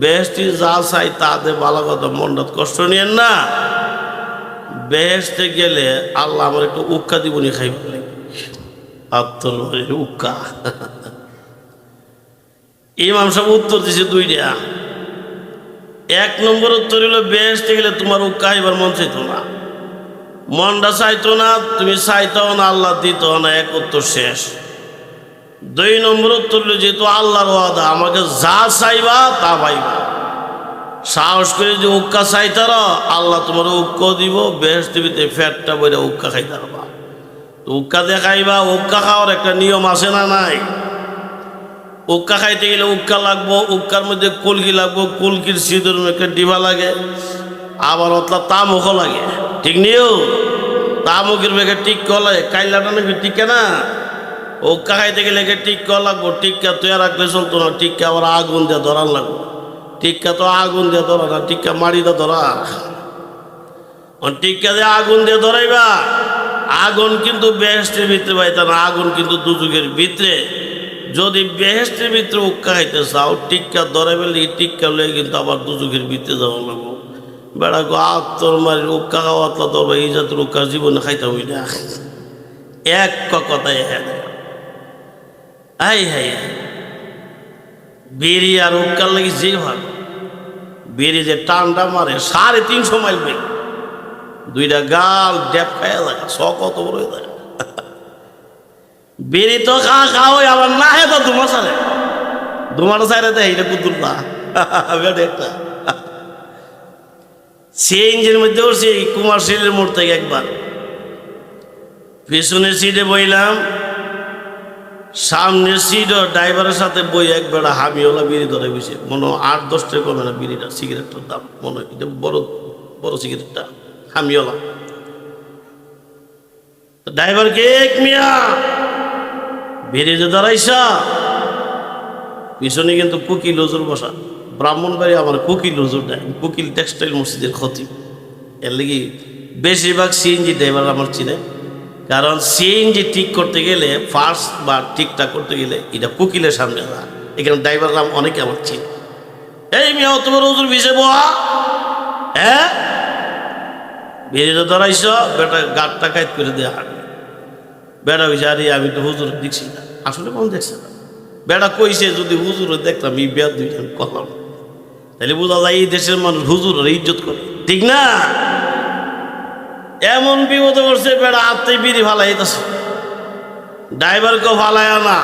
বেহেশতি যা চাই তা দে ভালো কথা, মনটা কষ্ট নিয়েন না। বেহেশতে গেলে আল্লাহ আমার একটু উক্কা দিবনি খাইবার লাগে, আত্মর উক্কা। ইমাম সাহেব উত্তর দিছে দুইটা। এক নম্বর উত্তর হলো বেহেশতে গেলে তোমার উক্কা খাইবার মন চাইতো না, মনটা চাইতো না, তুমি চাইতাও না, আল্লাহ দিত না, এক উত্তর শেষ। দুই নম্বর উত্তর হলো যেহেতু আল্লাহর ওয়াদা, আমাকে যা চাইবা তা পাইবা। সাহস করে যে উক্কা চাইতার, আল্লাহ তোমার উক্কা দিব, বেহেশতে ফ্যাটটা বইরা উক্কা খাইতে পারবা। উক্কা দেখাইবা, উক্কা খাওয়ার একটা নিয়ম আছে না নাই? উক্কা খাইতে গেলে উক্কা লাগবো, উক্কার মধ্যে কুলকি লাগবো, কুলকির সিঁদুর একটা ডিবা লাগে, আবার অতলা তামুখও লাগে, ঠিক নিও। তামুকের বেগে টিক্কা লাগে, কাইলাটা নাকি টিকে না, উক্কা খাইতে গেলে টিক্কা লাগবো। টিক্কা তৈরি রাখলে চলতো না, টিক্কা আবার আগুন দিয়ে ধরান লাগবো। টিক্কা তো আগুন দিয়ে ধরা না, টিক্কা মাড়িতে ধরা। টিক্কা দিয়ে আগুন দিয়ে ধরাইবা, আগুন কিন্তু বেহেশতের ভিতরে পাইতা না, আগুন কিন্তু দুজুগের ভিতরে। যদি বেহেশতের ভিতরে উক্কা খাইতে চাও, টিক্কা ধরাইবে, টিক্কা লয়ে কিন্তু আবার দুজুগের ভিতরে যাওয়া লাগবো। বেড়া গো আত্মর মারি উক্কা খাওয়া ধরবা, এই জাতের উক্কা জীবনে খাইতে হই না। এক কথায় হ্যাঁ, হাই হাই বেরি আর উক্কার লাগে যে ভালো। বেরি যে টানটা মারে 350 মাইল বেগ, দুইটা গাল ড্যাপ খাইয়া যায়, কত বড় হয়ে যায়। বেরি তো খাওয়া আবার না হে তো ধুমা সারে, ধুমাটা সারে দেয় এটা কুতুর না একটা। সে ইঞ্জিনের মধ্যে উঠছে কুমার শিলের মোড় থেকে একবার, পিছনের সিটে বইলাম, সামনের সিট ড্রাইভারের সাথে বই একবার হামিওলা বিড়ি ধরে বসে, মনে 8-10 টাকা কমে না বিড়িটা, সিগারেটটার দাম মনে হয়, এটা বড় বড় সিগারেটটা হামিওলা। ড্রাইভারকে এক মিয়া বেরিয়ে দাঁড়াইছ, পিছনে কিন্তু কুকিল হুজুর বসা, ব্রাহ্মণবাড়ি আমার কুকিল হুজুর দেয়, কুকিল টেক্সটাইল মসজিদের খতিব। এর লাগি বেশিরভাগ সিএনজি ড্রাইভার আমার চিনে, কারণ সিএনজি ঠিক করতে গেলে, ফার্স্ট বা ঠিকঠাক করতে গেলে এটা কুকিলের সামনে না। এখানে ড্রাইভার নাম অনেকে আমার চিনে। এই মিয়া তোমার হুজুর ভিজে বোয়া, হ্যাঁ বেরিয়ে দাঁড়াইছ, বেটা গাড়টা কাইত করে দেয়া হাঁটবে। বেড়া হয়েছে, আরে আমি তো হুজুর দেখছি না, আসলে কোন দেখছে না। বেড়া কইছে যদি হুজুর দেখতাম এই বেদ দুইটা করলাম, তাহলে বোঝা যায় এই দেশের মানুষ হুজুরের ইজ্জত করে, ঠিক না? এমন বিপদে করছে, বেড়া হাতে বিড়ি ফালাইতেছে, ড্রাইভারকেও ফালায় না,